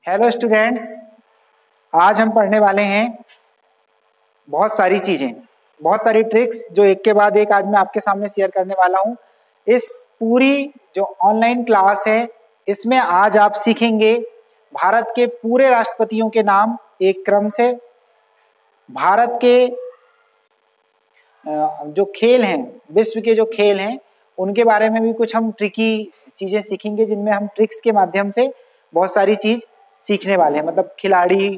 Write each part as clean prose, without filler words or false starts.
Hello students, आज हम पढ़ने वाले हैं बहुत सारी चीज़ें, बहुत सारी ट्रिक्स जो एक के बाद एक आज मैं आपके सामने शेयर करने वाला हूं। इस पूरी जो ऑनलाइन क्लास है इसमें आज आप सीखेंगे भारत के पूरे राष्ट्रपतियों के नाम एक क्रम से, भारत के जो खेल हैं, विश्व के जो खेल हैं उनके बारे में भी कुछ हम ट्रिकी चीज़ें सीखेंगे, जिनमें हम ट्रिक्स के माध्यम से बहुत सारी चीज़ सीखने वाले हैं। मतलब खिलाड़ी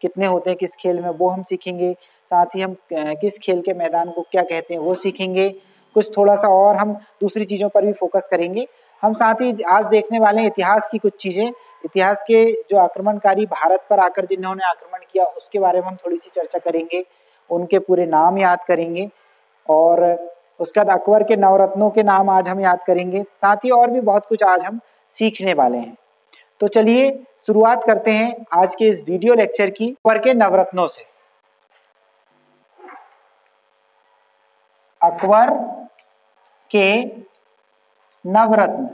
कितने होते हैं किस खेल में वो हम सीखेंगे, साथ ही हम किस खेल के मैदान को क्या कहते हैं वो सीखेंगे। कुछ थोड़ा सा और हम दूसरी चीज़ों पर भी फोकस करेंगे। हम साथ ही आज देखने वाले हैं इतिहास की कुछ चीज़ें, इतिहास के जो आक्रमणकारी भारत पर आकर जिन्होंने आक्रमण किया उसके बारे में हम थोड़ी सी चर्चा करेंगे, उनके पूरे नाम याद करेंगे और उसके बाद अकबर के नवरत्नों के नाम आज हम याद करेंगे। साथ ही और भी बहुत कुछ आज हम सीखने वाले हैं। तो चलिए शुरुआत करते हैं आज के इस वीडियो लेक्चर की अकबर के नवरत्नों से। अकबर के नवरत्न,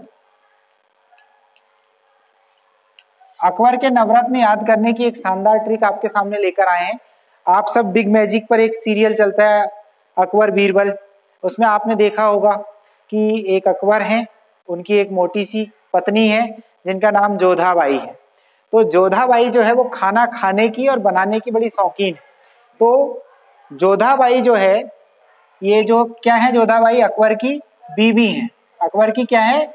अकबर के नवरत्न याद करने की एक शानदार ट्रिक आपके सामने लेकर आए हैं। आप सब बिग मैजिक पर एक सीरियल चलता है अकबर बीरबल, उसमें आपने देखा होगा कि एक अकबर हैं, उनकी एक मोटी सी पत्नी है जिनका नाम जोधाबाई है। तो जोधाबाई जो है वो खाना खाने की और बनाने की बड़ी शौकीन है। तो जोधाबाई जो है, ये जो क्या है, जोधाबाई अकबर की बीवी हैं। अकबर की क्या है,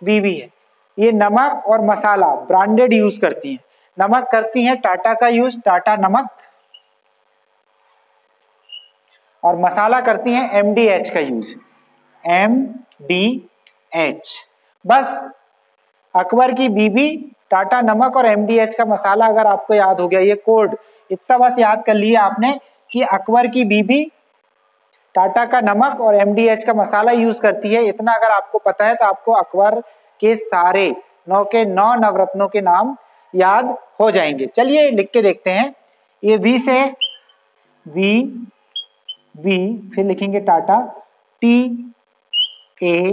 बीवी है। ये नमक और मसाला ब्रांडेड यूज करती हैं। नमक करती हैं टाटा का यूज, टाटा नमक, और मसाला करती हैं MDH का यूज, MDH। बस अकबर की बीबी, टाटा नमक और MDH का मसाला अगर आपको याद हो गया, ये कोड इतना बस याद कर लिया आपने कि अकबर की बीबी टाटा का नमक और MDH का मसाला यूज करती है। इतना अगर आपको पता है तो आपको अकबर के सारे 9 के 9 नवरत्नों के नाम याद हो जाएंगे। चलिए लिख के देखते हैं। ये V से V, फिर लिखेंगे टाटा, TATA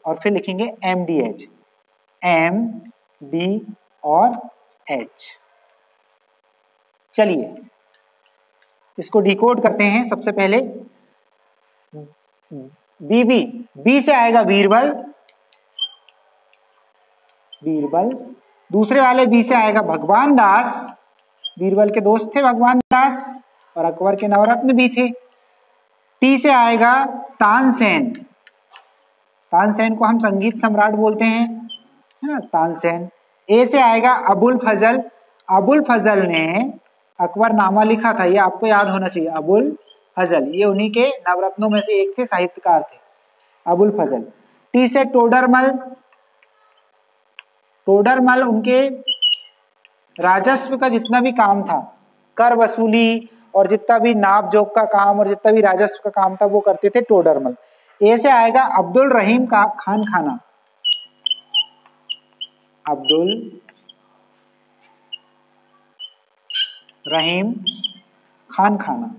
और फिर लिखेंगे MDH, MD और H। चलिए इसको डिकोड करते हैं। सबसे पहले बीबी, बी से आएगा बीरबल, बीरबल। दूसरे वाले बी से आएगा भगवान दास, बीरबल के दोस्त थे भगवान दास और अकबर के नवरत्न भी थे। टी से आएगा तानसेन, तानसेन को हम संगीत सम्राट बोलते हैं, तानसेन। ए से आएगा अबुल फजल, अबुल फजल ने अकबर नामा लिखा था, ये आपको याद होना चाहिए। अबुल फजल ये उन्हीं के नवरत्नों में से एक थे, साहित्यकार थे अबुल फजल। टी से टोडरमल, टोडरमल उनके राजस्व का जितना भी काम था, कर वसूली और जितना भी नाप जोक का काम और जितना भी राजस्व का काम था वो करते थे टोडरमल। ए से आएगा अब्दुल रहीम का खान खाना, अब्दुल रहीम खान खाना,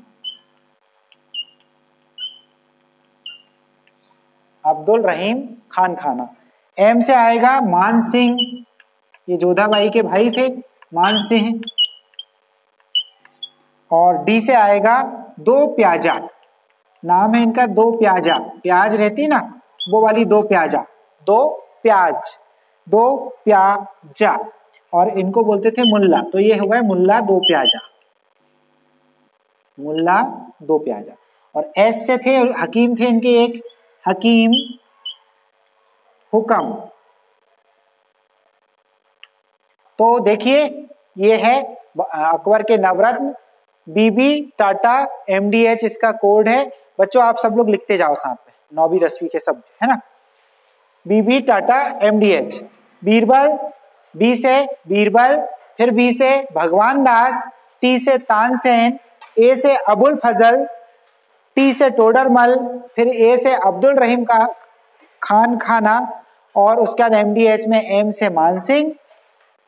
अब्दुल रहीम खान खाना। एम से आएगा मान सिंह, ये जोधाबाई के भाई थे मान सिंह। और डी से आएगा दो प्याजा, नाम है इनका दो प्याजा, प्याज रहती ना वो वाली दो प्याजा, दो प्याज, दो प्याजा, और इनको बोलते थे मुल्ला, तो ये हो गए मुल्ला दो प्याजा, मुल्ला दो प्याजा। और एस से थे हकीम, थे इनके एक हकीम हुकम। तो देखिए ये है अकबर के नवरत्न, बीबी, टाटा, MDH इसका कोड है। बच्चों आप सब लोग लिखते जाओ साथ में, 9वीं 10वीं के सब, है ना। बीबी, टाटा, MDH। बीरबल, बी से बीरबल, फिर बी से भगवान दास, टी से तानसेन, ए से अबुल फजल, टी से टोडरमल, फिर ए से अब्दुल रहीम का खान खाना, और उसके बाद MDH में एम से मानसिंह,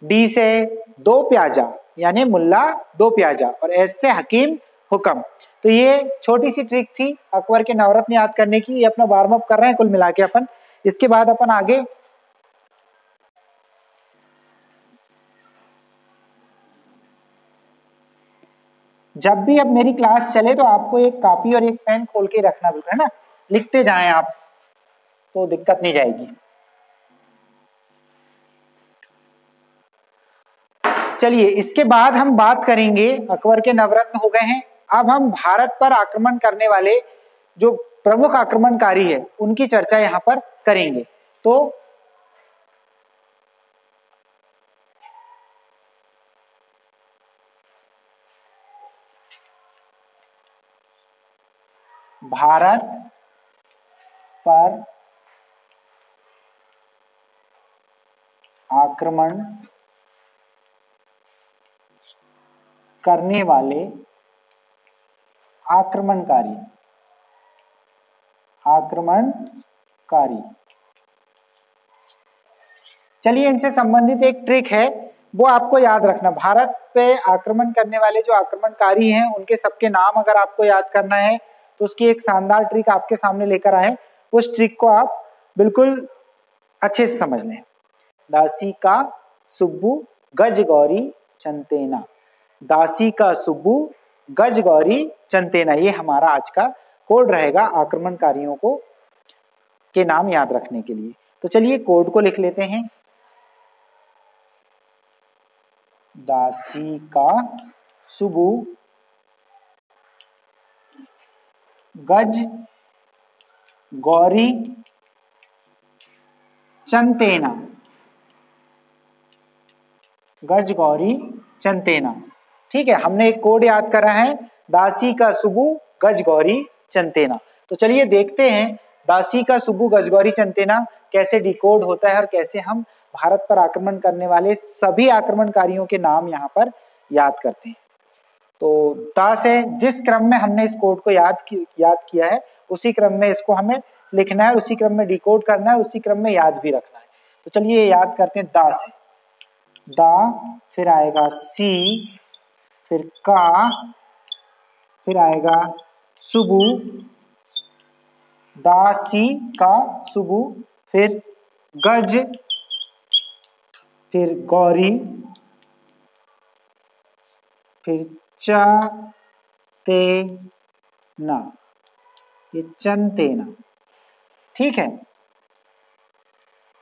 डी से दो प्याजा यानी मुल्ला दो प्याजा, और एच से हकीम हुकम। तो ये छोटी सी ट्रिक थी अकबर के नवरत्न याद करने की। ये अपना वार्म अप कर रहे हैं कुल मिला के अपन। इसके बाद अपन आगे जब भी अब मेरी क्लास चले तो आपको एक कॉपी और एक पेन खोल के रखना बिल्कुल, है ना, लिखते जाएं आप, तो दिक्कत नहीं जाएगी। चलिए इसके बाद हम बात करेंगे, अकबर के नवरत्न हो गए हैं, अब हम भारत पर आक्रमण करने वाले जो प्रमुख आक्रमणकारी है उनकी चर्चा यहां पर करेंगे। तो भारत पर आक्रमण करने वाले आक्रमणकारी चलिए इनसे संबंधित एक ट्रिक है वो आपको याद रखना। भारत पे आक्रमण करने वाले जो आक्रमणकारी हैं उनके सबके नाम अगर आपको याद करना है तो उसकी एक शानदार ट्रिक आपके सामने लेकर आए, उस ट्रिक को आप बिल्कुल अच्छे से समझ लें। दासी का सुब्बू गज गौरी चंतेना, दासी का सुब्बू गज गौरी चंतेना, ये हमारा आज का कोड रहेगा आक्रमणकारियों को के नाम याद रखने के लिए। तो चलिए कोड को लिख लेते हैं। दासी का सुब्बू गज गौरी चंतेना, गज गौरी चंतेना, ठीक है, हमने एक कोड याद करा है, दासी का सुब्बू गज गौरी चंतेना। तो चलिए देखते हैं दासी का सुब्बू गज गौरी चंतेना कैसे डिकोड होता है और कैसे हम भारत पर आक्रमण करने वाले सभी आक्रमणकारियों के नाम यहाँ पर याद करते हैं। तो दास है, जिस क्रम में हमने इस कोड को याद किया है उसी क्रम में इसको हमें लिखना है, उसी क्रम में डिकोड करना है, उसी क्रम में याद भी रखना है। तो चलिए याद करते हैं। दास है, दा, फिर आएगा सी, फिर का, फिर आएगा सुब्बू, दासी का सुब्बू, फिर गज, फिर गौरी, फिर चंतेना, ये चंतेना, ठीक है,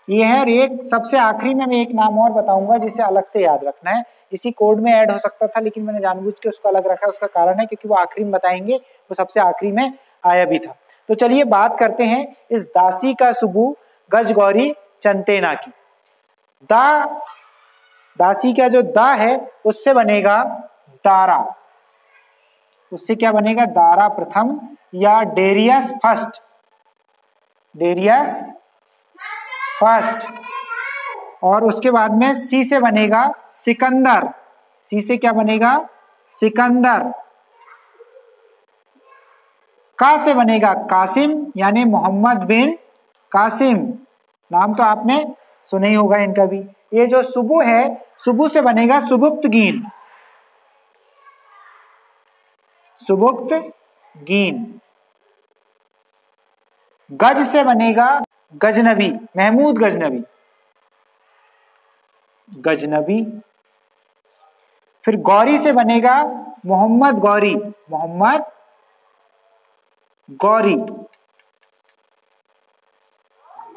ये है। और एक सबसे आखिरी में मैं एक नाम और बताऊंगा जिसे अलग से याद रखना है, इसी कोड में ऐड हो सकता था लेकिन मैंने जानबूझ के उसको अलग रखा है, उसका कारण है क्योंकि वो आखिरी में बताएंगे, वो सबसे आखिरी में आया भी था। तो चलिए बात करते हैं इस दासी का सुब्बू गज गौरी चंतेना की। दा, दासी का जो दा है उससे बनेगा दारा, उससे क्या बनेगा, दारा प्रथम या डेरियस फर्स्ट, डेरियस फर्स्ट, और उसके बाद में सी से बनेगा सिकंदर, सी से क्या बनेगा, सिकंदर, का से बनेगा कासिम यानी मोहम्मद बिन कासिम, नाम तो आपने सुना ही होगा इनका भी। ये जो सुब्बू है, सुब्बू से बनेगा सुबुक्तगीन, सुबुक्तगीन, गज से बनेगा गजनबी, महमूद गजनबी, गजनबी, फिर गौरी से बनेगा मोहम्मद गौरी, मोहम्मद गौरी,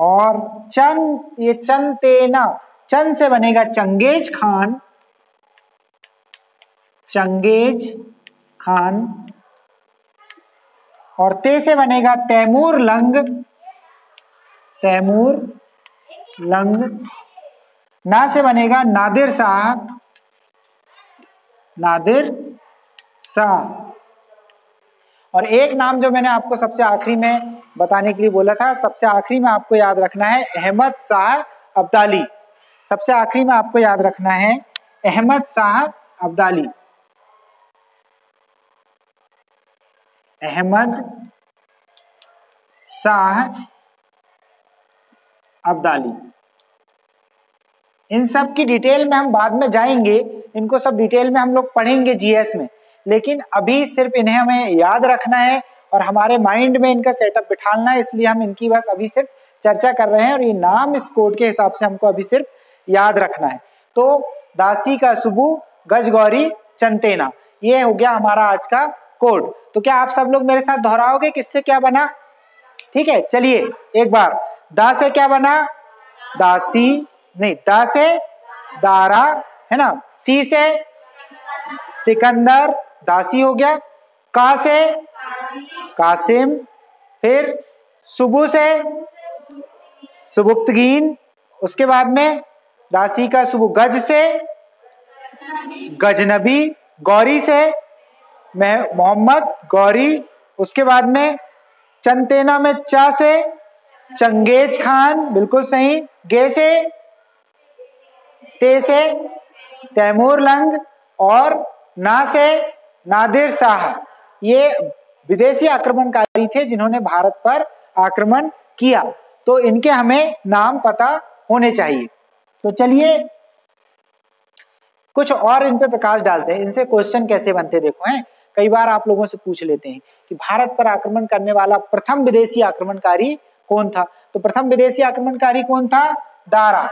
और चंद, ये चंतेना, चंद से बनेगा चंगेज खान, चंगेज खान, और ते से बनेगा तैमूर लंग, तैमूर लंग, ना से बनेगा नादिर शाह, नादिर शाह, और एक नाम जो मैंने आपको सबसे आखिरी में बताने के लिए बोला था, सबसे आखिरी में आपको याद रखना है अहमद शाह अब्दाली, सबसे आखिरी में आपको याद रखना है अहमद शाह अब्दाली, अहमद शाह अब्दाली। इन सब की डिटेल में हम बाद में जाएंगे, इनको सब डिटेल में हम लोग पढ़ेंगे जीएस में, लेकिन अभी सिर्फ इन्हें हमें याद रखना है और हमारे माइंड में इनका सेटअप बिठाना है, इसलिए हम इनकी बस अभी सिर्फ चर्चा कर रहे हैं और ये नाम इस कोड के हिसाब से हमको अभी सिर्फ याद रखना है। तो दासी का सुब्बू गज गौरी चंतेना, ये हो गया हमारा आज का कोड। तो क्या आप सब लोग मेरे साथ दोहराओगे किससे क्या बना? ठीक है, चलिए एक बार। दा से क्या बना? दासी, नहीं, दा से दारा, है ना। सी से सिकंदर, दासी हो गया। का से कासिम, फिर सुबु से सुबुक्तगीन, उसके बाद में दासी का सुबु। गज से गजनबी, गौरी से मोहम्मद गौरी, उसके बाद में चंतेना में चा से चंगेज खान, बिल्कुल सही। गे से ते से तैमूर लंग, और ना से नादिर शाह। ये विदेशी आक्रमणकारी थे जिन्होंने भारत पर आक्रमण किया, तो इनके हमें नाम पता होने चाहिए। तो चलिए कुछ और इन पे प्रकाश डालते हैं, इनसे क्वेश्चन कैसे बनते देखो हैं। कई बार आप लोगों से पूछ लेते हैं कि भारत पर आक्रमण करने वाला प्रथम विदेशी आक्रमणकारी कौन था? तो प्रथम विदेशी आक्रमणकारी कौन था? दारा।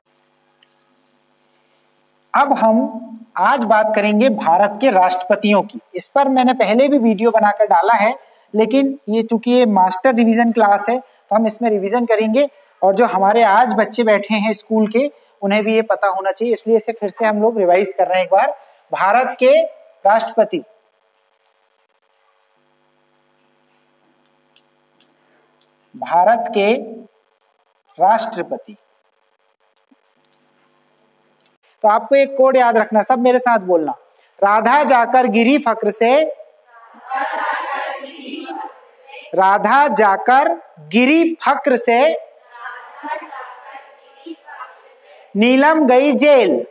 अब हम आज बात करेंगे भारत के राष्ट्रपतियों की। इस पर मैंने पहले भी वीडियो बनाकर डाला है, लेकिन ये चूंकि ये मास्टर रिवीजन क्लास है तो हम इसमें रिवीजन करेंगे, और जो हमारे आज बच्चे बैठे हैं स्कूल के उन्हें भी ये पता होना चाहिए, इसलिए इसे फिर से हम लोग रिवाइज कर रहे हैं एक बार। भारत के राष्ट्रपति, भारत के राष्ट्रपति। तो आपको एक कोड याद रखना, सब मेरे साथ बोलना। राधा जाकर गिरी फक्र से, राधा जाकर गिरी फक्र से, नीलम गई जेल।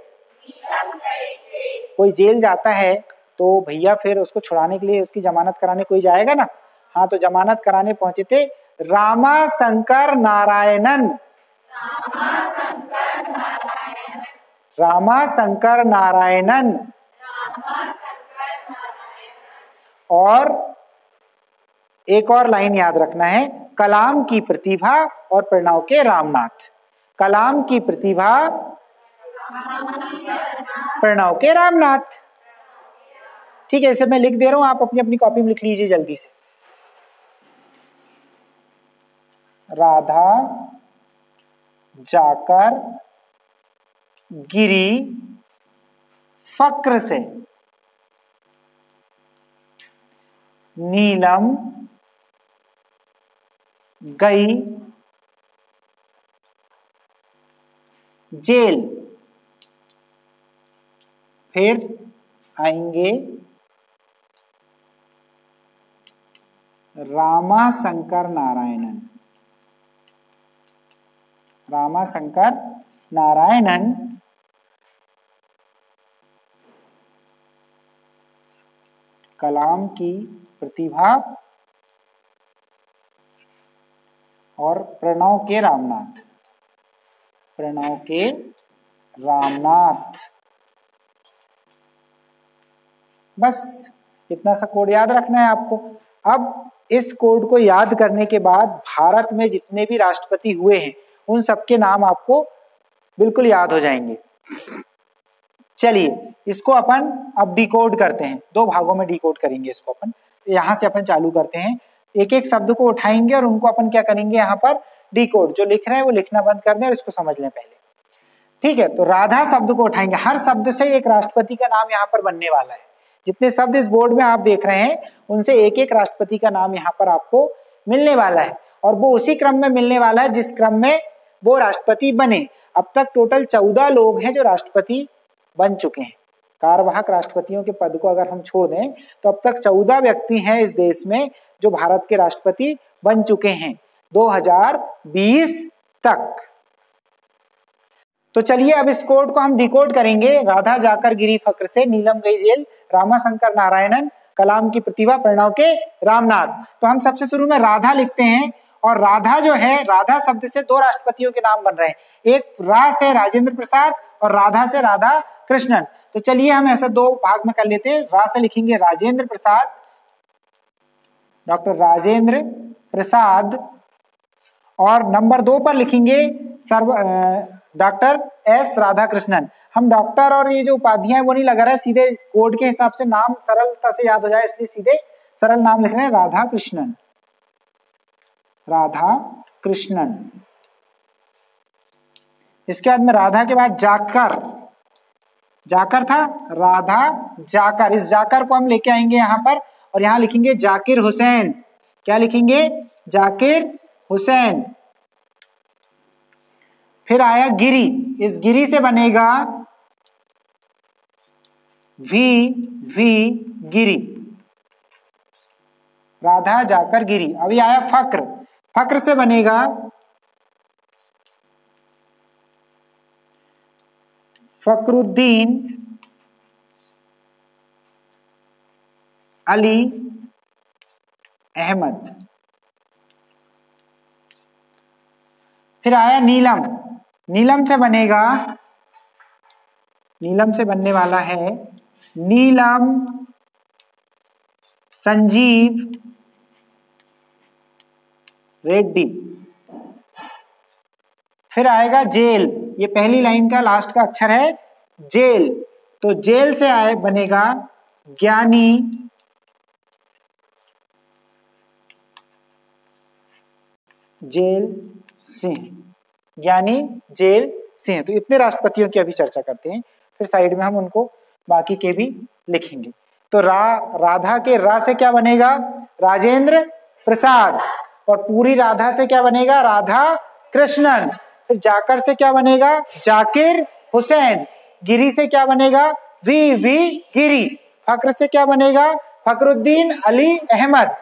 कोई जेल जाता है तो भैया फिर उसको छुड़ाने के लिए, उसकी जमानत कराने कोई जाएगा ना। हाँ, तो जमानत कराने पहुंचे थे रामा शंकर नारायणन, रामा शंकर नारायणन। और एक और लाइन याद रखना है, कलाम की प्रतिभा और प्रणव के रामनाथ। कलाम की प्रतिभा, प्रणव के रामनाथ। ठीक है, इसे मैं लिख दे रहा हूं, आप अपनी अपनी कॉपी में लिख लीजिए जल्दी से। राधा जाकर गिरी फक्र से, नीलम गई जेल। फिर आएंगे रामा शंकर नारायणन। रामा शंकर नारायणन कलाम की प्रतिभा और प्रणव के रामनाथ, प्रणव के रामनाथ। बस इतना सा कोड याद रखना है आपको। अब इस कोड को याद करने के बाद भारत में जितने भी राष्ट्रपति हुए हैं उन सबके नाम आपको बिल्कुल याद हो जाएंगे। चलिए इसको अपन अब डिकोड करते हैं, दो भागों में डिकोड करेंगे इसको अपन। यहां से अपन चालू करते हैं, एक एक शब्द को उठाएंगे और उनको अपन क्या करेंगे, यहाँ पर डिकोड। जो लिख रहे हैं वो लिखना बंद कर दें और इसको समझ लें पहले। ठीक है, तो राधा शब्द को उठाएंगे, हर शब्द से एक राष्ट्रपति का नाम यहाँ पर बनने वाला है। जितने शब्द इस बोर्ड में आप देख रहे हैं उनसे एक एक राष्ट्रपति का नाम यहाँ पर आपको मिलने वाला है, और वो उसी क्रम में मिलने वाला है जिस क्रम में वो राष्ट्रपति बने। अब तक टोटल 14 लोग हैं जो राष्ट्रपति बन चुके हैं। कार्यवाहक राष्ट्रपतियों के पद को अगर हम छोड़ दें तो अब तक 14 व्यक्ति हैं इस देश में जो भारत के राष्ट्रपति बन चुके हैं 2020 तक। तो चलिए अब इस कोड को हम डिकोड करेंगे। राधा जाकर गिरी फक्र से, नीलम गई जेल, रामा शंकर नारायणन, कलाम की प्रतिभा, प्रणव के रामनाथ। तो हम सबसे शुरू में राधा लिखते हैं, और राधा जो है, राधा शब्द से दो राष्ट्रपतियों के नाम बन रहे हैं, एक रा से राजेंद्र प्रसाद और राधा से राधा कृष्णन। तो चलिए हम ऐसा दो भाग में कर लेते हैं। रा से लिखेंगे राजेंद्र प्रसाद, डॉक्टर राजेंद्र प्रसाद, और नंबर 2 पर लिखेंगे डॉक्टर एस राधाकृष्णन। हम डॉक्टर और ये जो उपाधियां वो नहीं लगा रहा है, सीधे कोड के हिसाब से नाम सरलता से याद हो जाए इसलिए सीधे सरल नाम लिख रहे हैं, राधा कृष्णन, राधा कृष्णन। इसके बाद में राधा के बाद जाकर, जाकर था, राधा जाकर, इस जाकर को हम लेके आएंगे यहां पर और यहां लिखेंगे जाकिर हुसैन। क्या लिखेंगे? जाकिर हुसैन। फिर आया गिरी, इस गिरी से बनेगा वी गिरी, राधा जाकर गिरी। अभी आया फक्र, फक्र से बनेगा फकरुद्दीन अली अहमद। फिर आया नीलम, नीलम से बनेगा, नीलम से बनने वाला है नीलम संजीव रेड्डी। फिर आएगा जेल, ये पहली लाइन का लास्ट का अक्षर है जेल, तो जेल से आए बनेगा ज्ञानी जेल सिंह, ज्ञानी जेल सिंह। तो इतने राष्ट्रपतियों की अभी चर्चा करते हैं, फिर साइड में हम उनको बाकी के भी लिखेंगे। तो राधा के रा से क्या बनेगा? राजेंद्र प्रसाद। और पूरी राधा से क्या बनेगा? राधा कृष्णन। फिर जाकर से क्या बनेगा? जाकिर हुसैन। गिरी से क्या बनेगा? वी गिरी। फक्र से क्या बनेगा? फकरुद्दीन अली अहमद।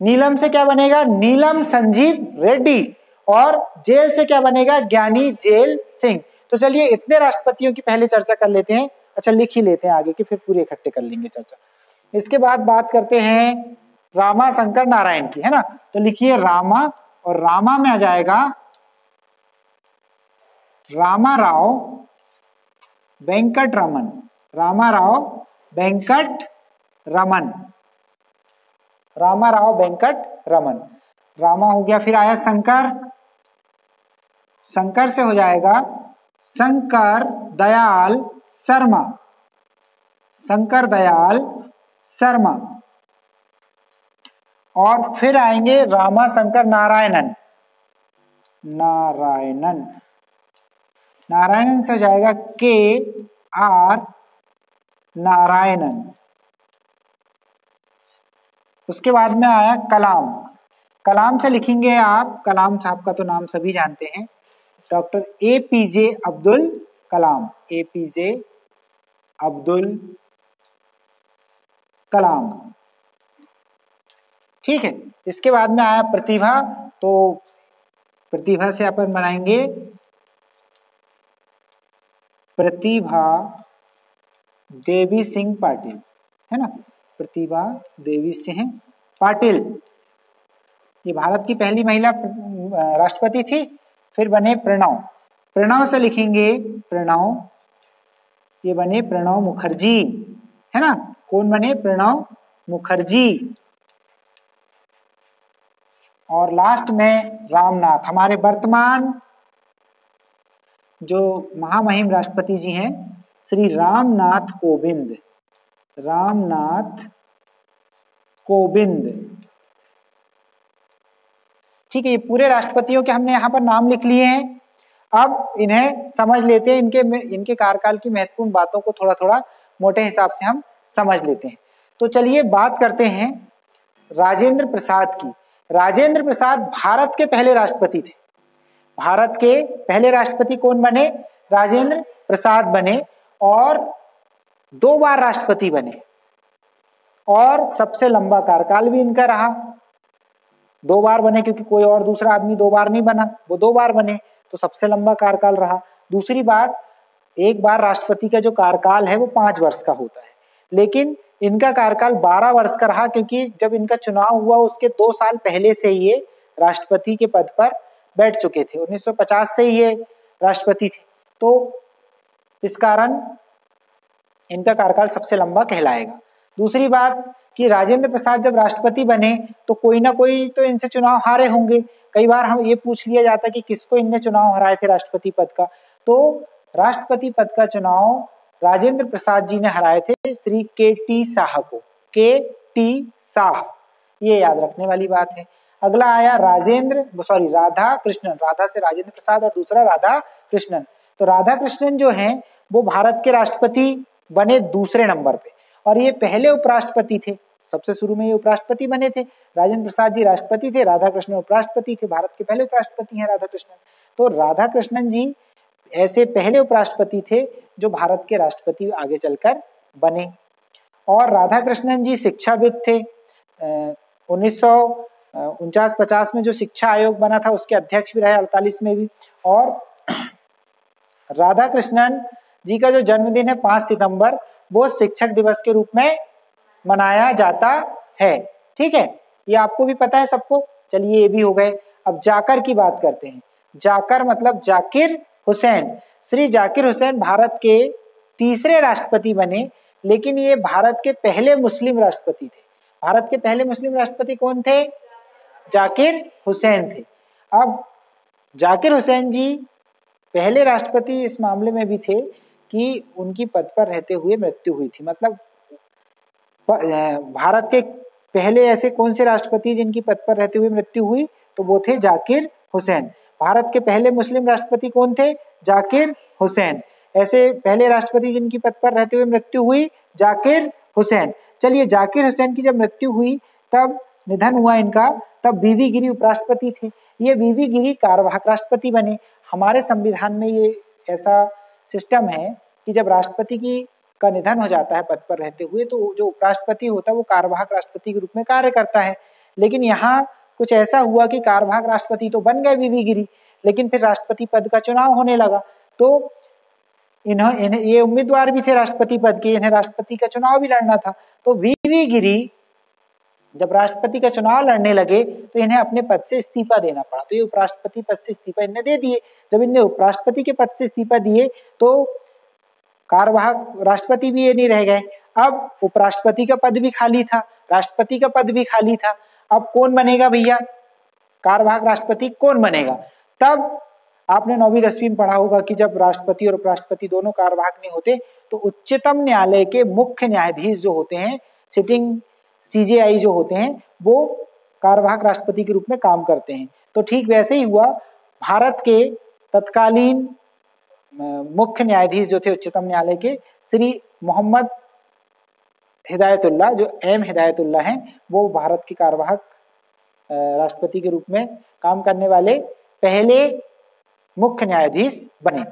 नीलम से क्या बनेगा? नीलम संजीव रेड्डी। और जेल से क्या बनेगा? ज्ञानी जेल सिंह। तो चलिए इतने राष्ट्रपतियों की पहले चर्चा कर लेते हैं। अच्छा लिख ही लेते हैं आगे की, फिर पूरे इकट्ठे कर लेंगे चर्चा। इसके बाद बात करते हैं रामा शंकर नारायण की, है ना। तो लिखिए रामा, और रामा में आ जाएगा रामा राव वेंकट रमन, रामा राव वेंकट रमन, रामा राव वेंकट रमन। रामा हो गया। फिर आया शंकर, शंकर से हो जाएगा शंकर दयाल शर्मा, शंकर दयाल शर्मा। और फिर आएंगे रामा शंकर नारायणन, नारायणन, नारायणन से हो जाएगा के आर नारायणन। उसके बाद में आया कलाम, कलाम से लिखेंगे आप, कलाम साहब का तो नाम सभी जानते हैं, doctor APJ Abdul Kalam, APJ Abdul Kalam. ठीक है। इसके बाद में आया प्रतिभा, तो प्रतिभा से अपन बनाएंगे प्रतिभा देवी सिंह पाटिल, है ना, प्रतिभा देवी सिंह पाटिल। ये भारत की पहली महिला राष्ट्रपति थी। फिर बने प्रणव, प्रणव से लिखेंगे प्रणव, ये बने प्रणव मुखर्जी, है ना। कौन बने? प्रणव मुखर्जी। और लास्ट में रामनाथ, हमारे वर्तमान जो महामहिम राष्ट्रपति जी हैं श्री रामनाथ कोविंद, रामनाथ कोविंद। ठीक है, ये पूरे राष्ट्रपतियों के हमने यहाँ पर नाम लिख लिए हैं। अब इन्हें समझ लेते हैं, इनके कार्यकाल की महत्वपूर्ण बातों को थोड़ा थोड़ा मोटे हिसाब से हम समझ लेते हैं। तो चलिए बात करते हैं राजेंद्र प्रसाद की। राजेंद्र प्रसाद भारत के पहले राष्ट्रपति थे। भारत के पहले राष्ट्रपति कौन बने? राजेंद्र प्रसाद बने, और 2 बार राष्ट्रपति बने, और सबसे लंबा कार्यकाल भी इनका रहा। 2 बार बने क्योंकि कोई और दूसरा आदमी 2 बार नहीं बना, वो 2 बार बने, तो सबसे लंबा कार्यकाल रहा। दूसरी बात, एक बार राष्ट्रपति का जो कार्यकाल है वो 5 वर्ष का होता है, लेकिन इनका कार्यकाल 12 वर्ष का रहा, क्योंकि जब इनका चुनाव हुआ उसके 2 साल पहले से ये राष्ट्रपति के पद पर बैठ चुके थे। 1950 से ही ये राष्ट्रपति थे, तो इस कारण इनका कार्यकाल सबसे लंबा कहलाएगा। दूसरी बात कि राजेंद्र प्रसाद जब राष्ट्रपति बने तो कोई ना कोई तो इनसे चुनाव हारे होंगे। कई बार हम ये पूछ लिया जाता कि किसको इनने चुनाव हराए थे राष्ट्रपति पद का, तो राष्ट्रपति पद का चुनाव राजेंद्र प्रसाद जी ने हराए थे श्री के.टी. शाह को। के.टी. शाह, ये याद रखने वाली बात है। अगला आया राधा कृष्णन, राधा से राजेंद्र प्रसाद और दूसरा राधा कृष्णन। तो राधा कृष्णन जो हैं वो भारत के राष्ट्रपति बने दूसरे नंबर पे, और ये पहले उपराष्ट्रपति थे। सबसे शुरू में ये उपराष्ट्रपति बने थे। राजेंद्र प्रसाद जी राष्ट्रपति थे, राधा कृष्णन उपराष्ट्रपति थे। भारत के पहले उपराष्ट्रपति हैं राधा कृष्णन। तो राधा कृष्णन जी ऐसे पहले उपराष्ट्रपति थे जो भारत के राष्ट्रपति आगे चलकर बने। और राधा कृष्णन जी शिक्षाविद थे। 1949-50 में जो शिक्षा आयोग बना था उसके अध्यक्ष भी रहे, 48 में भी। और राधा कृष्णन जी का जो जन्मदिन है 5 सितंबर, वो शिक्षक दिवस के रूप में मनाया जाता है। ठीक है, ये आपको भी पता है सबको। चलिए ये भी हो गए। अब जाकर की बात करते हैं। जाकर मतलब जाकिर हुसैन। श्री जाकिर हुसैन भारत के तीसरे राष्ट्रपति बने, लेकिन ये भारत के पहले मुस्लिम राष्ट्रपति थे। भारत के पहले मुस्लिम राष्ट्रपति कौन थे? जाकिर हुसैन थे। अब जाकिर हुसैन जी पहले राष्ट्रपति इस मामले में भी थे कि उनकी पद पर रहते हुए मृत्यु हुई थी। मतलब भारत के पहले ऐसे कौन से राष्ट्रपति जिनकी पद पर रहते हुए मृत्यु हुई? तो वो थे जाकिर हुसैन। भारत के पहले मुस्लिम राष्ट्रपति कौन थे? जाकिर हुसैन। ऐसे पहले राष्ट्रपति जिनकी पद पर रहते हुए मृत्यु हुई? जाकिर हुसैन। चलिए, जाकिर हुसैन की जब मृत्यु हुई, तब निधन हुआ इनका, तब वी.वी. गिरी उपराष्ट्रपति थे। ये वी.वी. गिरी कार्यवाहक राष्ट्रपति बने। हमारे संविधान में ये ऐसा सिस्टम है कि जब राष्ट्रपति का निधन हो जाता है पद पर रहते हुए, तो जो उपराष्ट्रपति होता है वो कार्यवाहक राष्ट्रपति के रूप में कार्य करता है। लेकिन यहाँ कुछ ऐसा हुआ कि कार्यवाहक राष्ट्रपति तो बन गए वी.वी. गिरी, लेकिन फिर राष्ट्रपति पद का चुनाव होने लगा। तो इन्हें ये उम्मीदवार भी थे राष्ट्रपति पद के, इन्हें राष्ट्रपति का चुनाव भी लड़ना था। तो वी.वी. गिरी जब राष्ट्रपति का चुनाव लड़ने लगे तो इन्हें अपने पद से इस्तीफा देना पड़ा। तो ये उपराष्ट्रपति पद से इस्तीफा इन्हें दे दिए। जब इन्हें उपराष्ट्रपति के पद से इस्तीफा दिए तो कार्यवाहक राष्ट्रपति भी ये नहीं रह गए। अब उपराष्ट्रपति का पद भी खाली था, राष्ट्रपति का पद भी खाली था। अब कौन बनेगा भैया? कार्यवाहक राष्ट्रपति कौन बनेगा? तब आपने 9वीं 10वीं में पढ़ा होगा कि जब राष्ट्रपति और उपराष्ट्रपति दोनों कार्यवाहक नहीं होते तो उच्चतम न्यायालय के मुख्य न्यायाधीश जो होते हैं, सिटिंग CJI जो होते हैं, वो कार्यवाहक राष्ट्रपति के रूप में काम करते हैं। तो ठीक वैसे ही हुआ। भारत के तत्कालीन मुख्य न्यायाधीश जो थे उच्चतम न्यायालय के, श्री मोहम्मद हिदायतुल्लाह, जो M हिदायतुल्लाह हैं, वो भारत के कार्यवाहक राष्ट्रपति के रूप में काम करने वाले पहले मुख्य न्यायाधीश बने।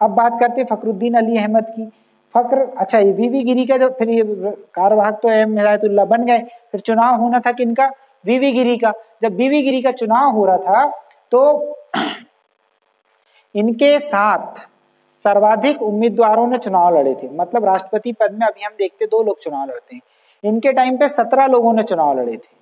अब बात करते हैं फखरुद्दीन अली अहमद की। अच्छा, ये वी.वी. गिरी का जो फिर ये कार्यवाहक तो M हिदायतुल्लाह बन गए, फिर चुनाव होना था किनका? वी.वी. गिरी का। जब वी.वी. गिरी का चुनाव हो रहा था तो इनके साथ सर्वाधिक उम्मीदवारों ने चुनाव लड़े थे। मतलब राष्ट्रपति पद में अभी हम देखते 2 लोग चुनाव लड़ते हैं, इनके टाइम पे 17 लोगों ने चुनाव लड़े थे।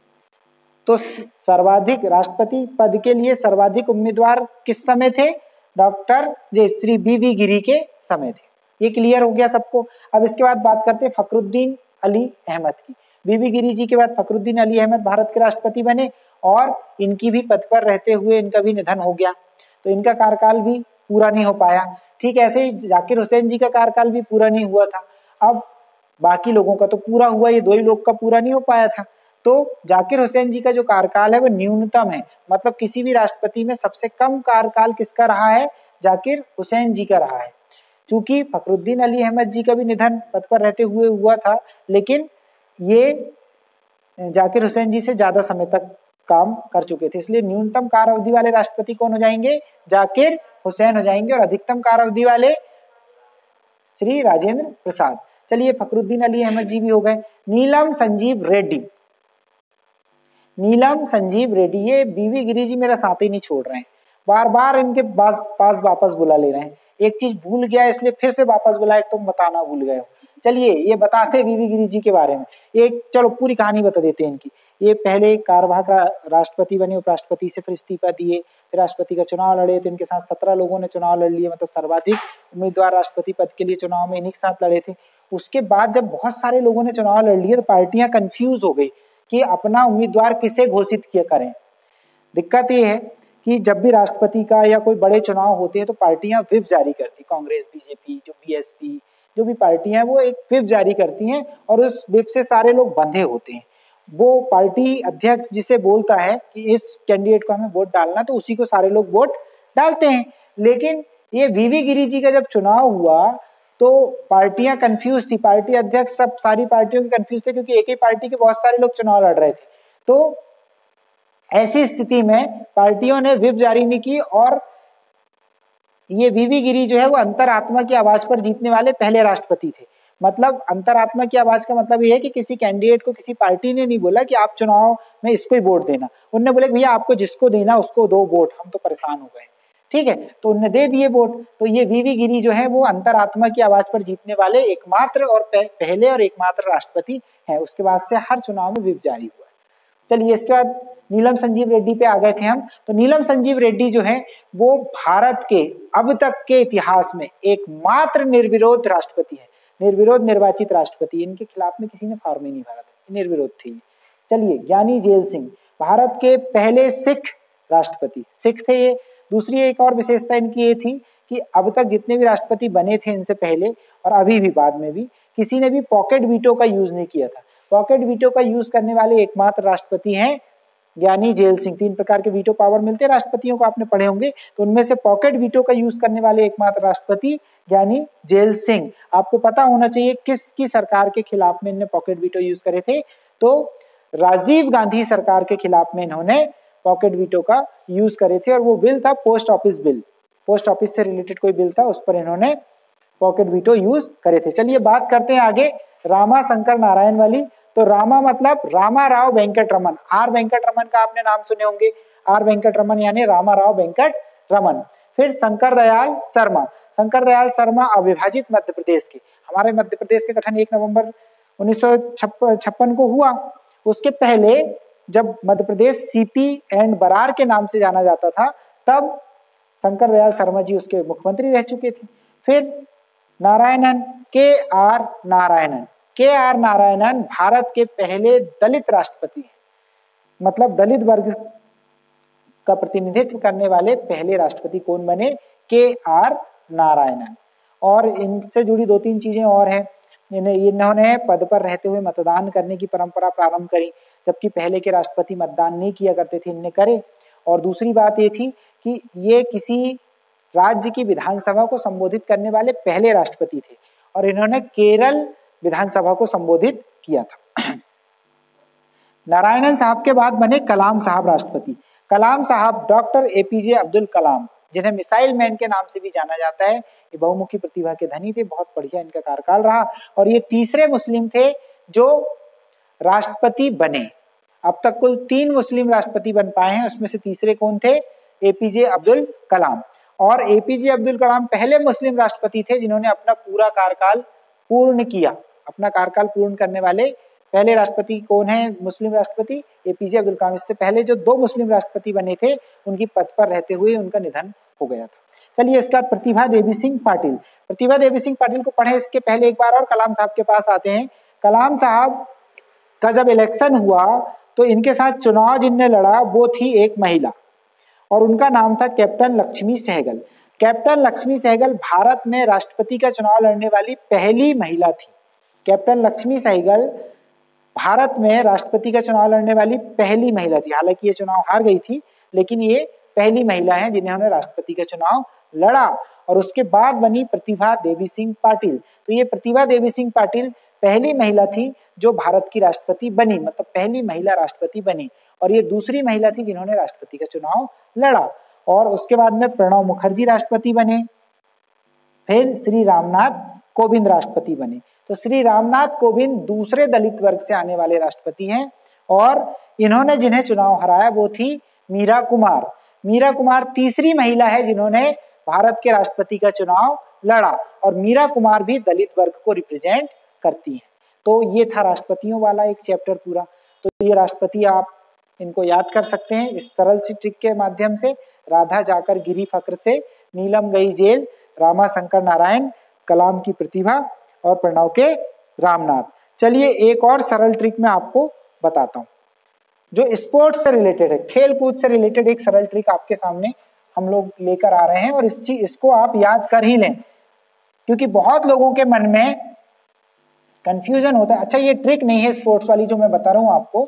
तो सर्वाधिक राष्ट्रपति पद के लिए सर्वाधिक उम्मीदवार किस समय थे? Doctor Shri V.V.. गिरी के समय थे। ये क्लियर हो गया सबको। अब इसके बाद बात करते हैं फखरुद्दीन अली अहमद की। वी.वी. गिरी जी के बाद फखरुद्दीन अली अहमद भारत के राष्ट्रपति बने और इनकी भी पद पर रहते हुए इनका भी निधन हो गया, तो इनका कार्यकाल भी पूरा नहीं हो पाया। ठीक ऐसे ही जाकिर हुसैन जी का कार्यकाल भी पूरा नहीं हुआ था। अब बाकी लोगों का तो पूरा हुआ, ये 2 ही लोग का पूरा नहीं हो पाया था। तो जाकिर हुसैन जी का जो कार्यकाल है वो न्यूनतम है। मतलब किसी भी राष्ट्रपति में सबसे कम कार्यकाल किसका रहा है? जाकिर हुसैन जी का रहा है। क्योंकि फखरुद्दीन अली अहमद जी का भी निधन पद पर रहते हुए हुआ था, लेकिन ये जाकिर हुसैन जी से ज्यादा समय तक काम कर चुके थे, इसलिए न्यूनतम कार्य अवधि वाले राष्ट्रपति कौन हो जाएंगे? जाकिर हुसैन हो जाएंगे। और अधिकतम कार्य अवधि वाले श्री राजेंद्र प्रसाद। चलिए, फखरुद्दीन अली अहमद जी भी हो गए। नीलम संजीव रेड्डी। नीलम संजीव रेड्डी, ये वी.वी. गिरी जी मेरा साथ ही नहीं छोड़ रहे हैं, बार बार इनके पास वापस बुला ले रहे हैं। एक चीज भूल गया इसलिए फिर से वापस बुलाए, तुम बताना भूल गए हो। चलिए ये बताते वी.वी. गिरी जी के बारे में। एक चलो पूरी कहानी बता देते हैं इनकी। ये पहले कार्यवाहक राष्ट्रपति बने, उपराष्ट्रपति से फिर इस्तीफा दिए, फिर राष्ट्रपति का चुनाव लड़े, तो इनके साथ 17 लोगों ने चुनाव लड़ लिए। मतलब सर्वाधिक उम्मीदवार राष्ट्रपति पद के लिए चुनाव में इन्हीं के साथ लड़े थे। उसके बाद जब बहुत सारे लोगों ने चुनाव लड़ लिए तो पार्टियां कंफ्यूज हो गई कि अपना उम्मीदवार किसे घोषित किया करें। दिक्कत ये है कि जब भी राष्ट्रपति का या कोई बड़े चुनाव होते हैं तो पार्टियां व्हिप जारी करती, कांग्रेस, बीजेपी, जो बीएसपी, जो भी पार्टियां हैं वो एक व्हिप जारी करती हैं और उस व्हिप से सारे लोग बंधे होते हैं। वो पार्टी अध्यक्ष जिसे बोलता है कि इस कैंडिडेट को हमें वोट डालना, तो उसी को सारे लोग वोट डालते हैं। लेकिन ये वीवी गिरी जी का जब चुनाव हुआ तो पार्टियां कंफ्यूज थी, पार्टी अध्यक्ष सब सारी पार्टियों के कंफ्यूज थे, क्योंकि एक ही पार्टी के बहुत सारे लोग चुनाव लड़ रहे थे। तो ऐसी स्थिति में पार्टियों ने व्हिप जारी नहीं की और ये वीवी गिरी जो है वो अंतरात्मा की आवाज पर जीतने वाले पहले राष्ट्रपति थे। मतलब अंतरात्मा की आवाज का मतलब ये है कि किसी कैंडिडेट को किसी पार्टी ने नहीं बोला कि आप चुनाव में इसको ही वोट देना, उन्होंने बोला भैया आपको जिसको देना उसको दो वोट, हम तो परेशान हो गए, ठीक है, तो उन्होंने दे दिए वोट। तो ये वीवी गिरी जो है वो अंतरात्मा की आवाज पर जीतने वाले एकमात्र और पहले और एकमात्र राष्ट्रपति है। उसके बाद से हर चुनाव में व्हिप जारी हुआ। चलिए इसके बाद नीलम संजीव रेड्डी पे आ गए थे हम। तो नीलम संजीव रेड्डी जो है वो भारत के अब तक के इतिहास में एकमात्र निर्विरोध राष्ट्रपति है, निर्विरोध निर्वाचित राष्ट्रपति। इनके खिलाफ में किसी ने फॉर्म ही नहीं भरा था, निर्विरोध थे। चलिए ज्ञानी जेल सिंह, भारत के पहले सिख राष्ट्रपति, सिख थे ये। दूसरी एक और विशेषता इनकी ये थी कि अब तक जितने भी राष्ट्रपति बने थे इनसे पहले और अभी भी बाद में भी, किसी ने भी पॉकेट वीटो का यूज नहीं किया था। पॉकेट वीटो का यूज करने वाले एकमात्र राष्ट्रपति हैं ज्ञानी जेल सिंह। 3 प्रकार के वीटो पावर मिलते हैं राष्ट्रपतियों को, आपने पढ़े होंगे, तो उनमें से पॉकेट वीटो का यूज करने वाले एकमात्र राष्ट्रपति ज्ञानी जेल सिंह। आपको पता होना चाहिए किसकी सरकार के खिलाफ में इन्होंने पॉकेट वीटो यूज करे थे, तो राजीव गांधी सरकार के खिलाफ में इन्होंने पॉकेट वीटो का यूज करे थे और वो बिल था post office bill, post office से रिलेटेड कोई बिल था, उस पर इन्होंने पॉकेट वीटो यूज करे थे। चलिए बात करते हैं आगे रामा शंकर नारायण वाली। तो रामा मतलब रामा राव वेंकट रमन, आर वेंकट रमन का आपने नाम सुने होंगे, आर वेंकट रमन यानी रामा राव वेंकट रमन। फिर शंकर दयाल शर्मा, शंकर दयाल शर्मा अविभाजित मध्य प्रदेश के, हमारे मध्य प्रदेश के गठन 1 नवंबर 1956 को हुआ। उसके पहले जब मध्य प्रदेश सीपी एंड बरार के नाम से जाना जाता था तब शंकर दयाल शर्मा जी उसके मुख्यमंत्री रह चुके थे। फिर नारायणन, के आर नारायणन, के आर नारायणन भारत के पहले दलित राष्ट्रपति हैं, मतलब दलित वर्ग का प्रतिनिधित्व करने वाले पहले राष्ट्रपति कौन बने, के आर नारायणन। और इनसे जुड़ी 2-3 चीजें और हैं। इन्होंने पद पर रहते हुए मतदान करने की परंपरा प्रारंभ करी, जबकि पहले के राष्ट्रपति मतदान नहीं किया करते थे, इनने करे। और दूसरी बात ये थी कि ये किसी राज्य की विधानसभा को संबोधित करने वाले पहले राष्ट्रपति थे और इन्होंने केरल विधानसभा को संबोधित किया था। नारायणन साहब के बाद बने कलाम साहब राष्ट्रपति। कलाम साहब डॉक्टर एपीजे अब्दुल कलाम, जिन्हें मिसाइल मैन के नाम से भी जाना जाता है, ये बहुमुखी प्रतिभा के धनी थे, बहुत बढ़िया इनका कार्यकाल रहा और ये तीसरे मुस्लिम थे जो राष्ट्रपति बने। अब तक कुल 3 मुस्लिम राष्ट्रपति बन पाए हैं, उसमें से तीसरे कौन थे, एपीजे अब्दुल कलाम। और एपीजे अब्दुल कलाम पहले मुस्लिम राष्ट्रपति थे जिन्होंने अपना पूरा कार्यकाल पूर्ण किया। अपना कार्यकाल पूर्ण करने वाले पहले राष्ट्रपति कौन है, मुस्लिम राष्ट्रपति एपीजे अब्दुल कलाम। इससे पहले जो 2 मुस्लिम राष्ट्रपति बने थे उनकी पद पर रहते हुए उनका निधन हो गया था। चलिए इसके बाद प्रतिभा देवी सिंह पाटिल। प्रतिभा देवी सिंह पाटिल को पढ़े इसके पहले एक बार और कलाम साहब के पास आते हैं। कलाम साहब का जब इलेक्शन हुआ तो इनके साथ चुनाव जिनने लड़ा वो थी एक महिला और उनका नाम था कैप्टन लक्ष्मी सहगल। कैप्टन लक्ष्मी सहगल भारत में राष्ट्रपति का चुनाव लड़ने वाली पहली महिला थी। कैप्टन लक्ष्मी सहगल भारत में राष्ट्रपति का चुनाव लड़ने वाली पहली महिला थी। हालांकि ये चुनाव हार गई थी, लेकिन ये पहली महिला है जिन्होंने राष्ट्रपति का चुनाव लड़ा। और उसके बाद बनी प्रतिभा देवी सिंह पाटिल। तो ये प्रतिभा देवी सिंह पाटिल पहली महिला थी जो भारत की राष्ट्रपति बनी, मतलब पहली महिला राष्ट्रपति बनी। और ये दूसरी महिला थी जिन्होंने राष्ट्रपति का चुनाव लड़ा। और उसके बाद में प्रणब मुखर्जी राष्ट्रपति बने, फिर श्री रामनाथ कोविंद राष्ट्रपति बने। तो श्री रामनाथ कोविंद दूसरे दलित वर्ग से आने वाले राष्ट्रपति हैं और इन्होंने जिन्हें चुनाव हराया वो थी मीरा कुमार। मीरा कुमार तीसरी महिला है जिन्होंने भारत के राष्ट्रपति का चुनाव लड़ा और मीरा कुमार भी दलित वर्ग को रिप्रेजेंट करती हैं। तो ये था राष्ट्रपतियों वाला एक चैप्टर पूरा। तो ये राष्ट्रपति आप इनको याद कर सकते हैं इस सरल सी ट्रिक के माध्यम से। राधा जाकर गिरी फक्र से, नीलम गई जेल, रामा शंकर नारायण, कलाम की प्रतिभा और प्रणव के रामनाथ। चलिए एक और सरल ट्रिक मैं आपको बताता हूं। जो स्पोर्ट्स से रिलेटेड है, खेल कूद से रिलेटेड एक सरल ट्रिक आपके सामने हम लोग लेकर आ रहे हैं और इसको आप याद कर ही लें, क्योंकि बहुत लोगों के मन में कंफ्यूजन होता है। अच्छा, ये ट्रिक नहीं है स्पोर्ट्स वाली जो मैं बता रहा हूं आपको,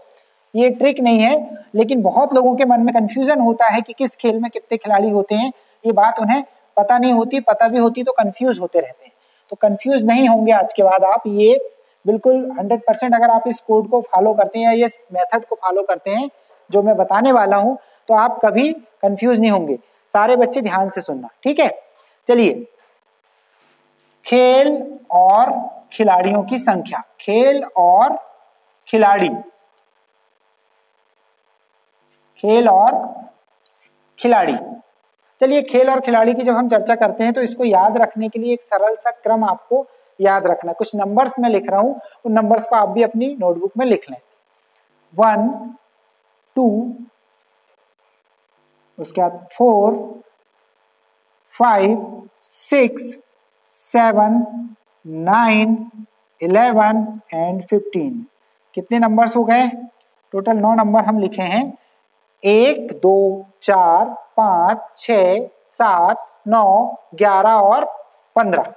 ये ट्रिक नहीं है, लेकिन बहुत लोगों के मन में कंफ्यूजन होता है कि किस खेल में कितने खिलाड़ी होते हैं। ये बात उन्हें पता नहीं होती, पता भी होती तो कंफ्यूज होते रहते हैं। तो कंफ्यूज नहीं होंगे आज के बाद आप, ये बिल्कुल 100% अगर आप इस कोड को फॉलो करते हैं या ये मेथड को फॉलो करते हैं जो मैं बताने वाला हूं, तो आप कभी कंफ्यूज नहीं होंगे। सारे बच्चे ध्यान से सुनना, ठीक है। चलिए, खेल और खिलाड़ियों की संख्या, खेल और खिलाड़ी, खेल और खिलाड़ी। चलिए, खेल और खिलाड़ी की जब हम चर्चा करते हैं तो इसको याद रखने के लिए एक सरल सा क्रम आपको याद रखना। कुछ नंबर्स मैं लिख रहा हूं, उन नंबर्स को आप भी अपनी नोटबुक में लिख लें। 1 2, उसके बाद 4 5 6 7 9 11 एंड 15। कितने नंबर्स हो गए? टोटल 9 नंबर हम लिखे हैं। 1 2 4 5 6 7 9 11 और 15।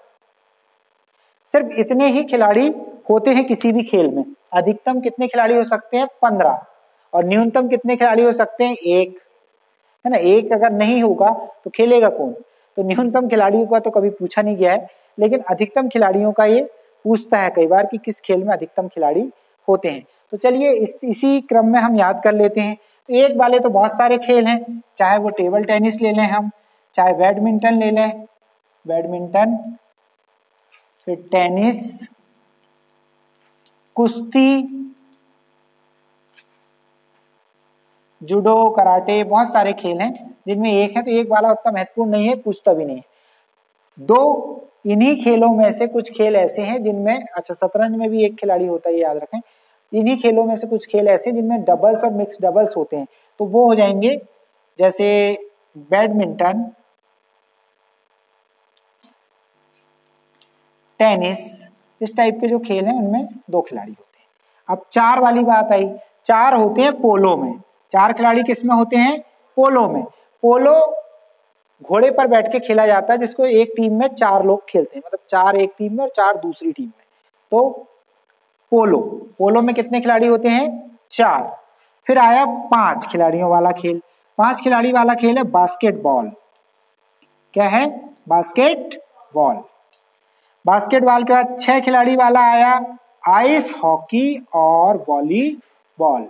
सिर्फ इतने ही खिलाड़ी होते हैं किसी भी खेल में। अधिकतम कितने खिलाड़ी हो सकते हैं? 15। और न्यूनतम कितने खिलाड़ी हो सकते हैं? 1, है ना। 1 अगर नहीं होगा तो खेलेगा कौन? तो न्यूनतम खिलाड़ियों का तो कभी पूछा नहीं गया है, लेकिन अधिकतम खिलाड़ियों का ये पूछता है कई बार कि किस खेल में अधिकतम खिलाड़ी होते हैं। तो चलिए इसी क्रम में हम याद कर लेते हैं। तो एक वाले तो बहुत सारे खेल हैं, चाहे वो टेबल टेनिस ले लें हम, चाहे बैडमिंटन ले लें, बैडमिंटन, फिर टेनिस, कुश्ती, जूडो, कराटे, बहुत सारे खेल हैं जिनमें एक है। तो एक वाला उतना महत्वपूर्ण नहीं है, पूछता भी नहीं है। 2 इन्हीं खेलों में से कुछ खेल ऐसे हैं जिनमें, अच्छा शतरंज में भी एक खिलाड़ी होता है, ये याद रखें। इन्हीं खेलों में से कुछ खेल ऐसे जिनमें डबल्स और मिक्स डबल्स होते हैं, तो वो हो जाएंगे जैसे बैडमिंटन, टेनिस, इस टाइप के जो खेल हैं उनमें 2 खिलाड़ी होते हैं। अब 4 वाली बात आई। 4 होते हैं पोलो में। 4 खिलाड़ी किस में होते हैं? पोलो में। पोलो घोड़े पर बैठ के खेला जाता है, जिसको एक टीम में 4 लोग खेलते हैं, मतलब 4 एक टीम में और 4 दूसरी टीम में। तो पोलो में कितने खिलाड़ी होते हैं? 4। फिर आया 5 खिलाड़ियों वाला खेल। 5 खिलाड़ी वाला खेल है बास्केटबॉल। क्या है? बास्केटबॉल। बास्केटबॉल के बाद 6 खिलाड़ी वाला आया आइस हॉकी और वॉलीबॉल।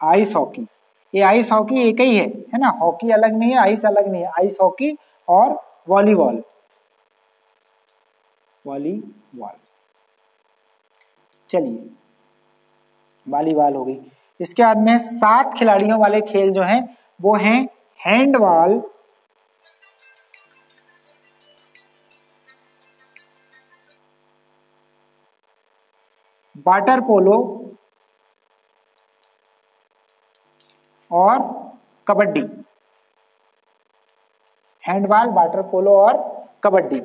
आइस हॉकी, ये आइस हॉकी एक ही है ना, हॉकी अलग नहीं है, आइस अलग नहीं है। आइस हॉकी और वॉलीबॉल, वॉलीबॉल। चलिए, वॉलीबॉल हो गई। इसके बाद में 7 खिलाड़ियों वाले खेल जो हैं वो हैं हैंडबॉल, वाटर पोलो और कबड्डी। हैंडबॉल, वाटर पोलो और कबड्डी।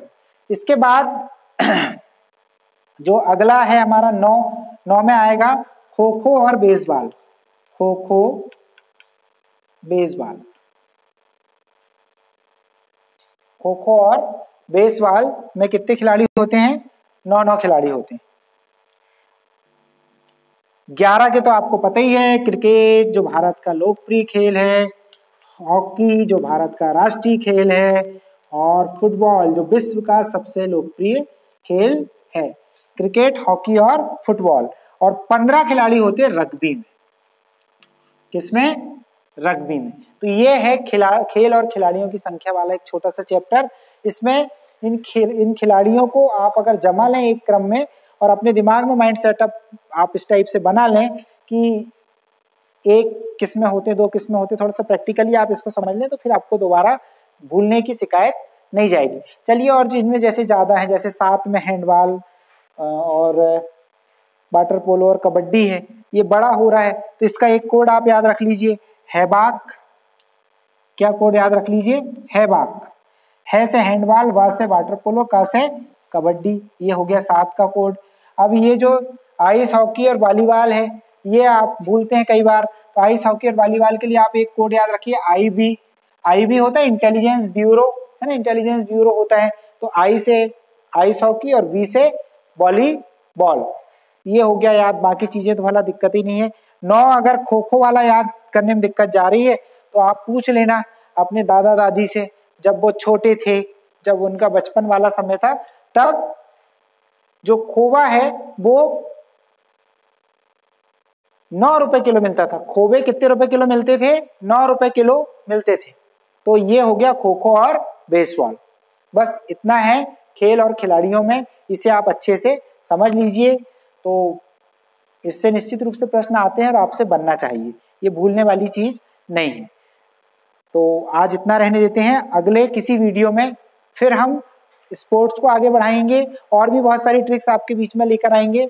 इसके बाद जो अगला है हमारा 9 में आएगा खो खो और बेसबॉल। खो खो, बेसबॉल। खो खो और बेसबॉल में कितने खिलाड़ी होते हैं? 9 खिलाड़ी होते हैं। 11 के तो आपको पता ही है। क्रिकेट जो भारत का लोकप्रिय खेल है, हॉकी जो भारत का राष्ट्रीय खेल है, और फुटबॉल जो विश्व का सबसे लोकप्रिय खेल है। क्रिकेट, हॉकी और फुटबॉल। और 15 खिलाड़ी होते हैं रग्बी में। किसमें? रग्बी में। तो ये है खेल और खिलाड़ियों की संख्या वाला एक छोटा सा चैप्टर। इसमें इन खिलाड़ियों को आप अगर जमा लें एक क्रम में और अपने दिमाग में माइंड सेटअप आप इस टाइप से बना लें कि एक किस में होते, 2 किस में होते, थोड़ा सा प्रैक्टिकली आप इसको समझ लें तो फिर आपको दोबारा भूलने की शिकायत नहीं जाएगी। चलिए, और जिनमें जैसे ज्यादा है, जैसे 7 में हैंडबॉल और वाटर पोलो और कबड्डी है, ये बड़ा हो रहा है, तो इसका एक कोड आप याद रख लीजिए, हैबाक। क्या कोड याद रख लीजिए? हैबाक। है से हैंडबॉल, वा से वाटर पोलो, का से कबड्डी। ये हो गया 7 का कोड। अब ये जो आइस हॉकी और वॉलीबॉल है, ये आप भूलते हैं कई बार, तो आइस हॉकी और वॉलीबॉल के लिए आप एक कोड याद रखिए, IB। IB होता है इंटेलिजेंस ब्यूरो, है ना, इंटेलिजेंस ब्यूरो होता है। तो I से आइस हॉकी और V से वॉलीबॉल, ये हो गया याद। बाकी चीजें तो भला दिक्कत ही नहीं है। 9 अगर खो खो वाला याद करने में दिक्कत जा रही है तो आप पूछ लेना अपने दादा दादी से, जब वो छोटे थे, जब उनका बचपन वाला समय था, तब जो खोवा है वो 9 रुपए किलो मिलता था। खोवे कितने रुपए किलो मिलते थे? 9 रुपए किलो मिलते थे। तो ये हो गया खो खो और बेसबॉल। बस इतना है खेल और खिलाड़ियों में, इसे आप अच्छे से समझ लीजिए। तो इससे निश्चित रूप से प्रश्न आते हैं और आपसे बनना चाहिए, ये भूलने वाली चीज नहीं है। तो आज इतना रहने देते हैं, अगले किसी वीडियो में फिर हम स्पोर्ट्स को आगे बढ़ाएंगे और भी बहुत सारी ट्रिक्स आपके बीच में लेकर आएंगे।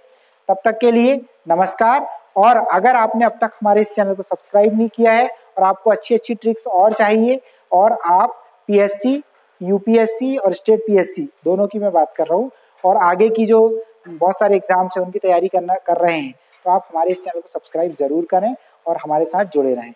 तब तक के लिए नमस्कार। और अगर आपने अब तक हमारे इस चैनल को सब्सक्राइब नहीं किया है और आपको अच्छी अच्छी ट्रिक्स और चाहिए, और आप PSC, UPSC और स्टेट PSC दोनों की मैं बात कर रहा हूँ, और आगे की जो बहुत सारे एग्जाम्स हैं उनकी तैयारी कर रहे हैं, तो आप हमारे इस चैनल को सब्सक्राइब जरूर करें और हमारे साथ जुड़े रहें।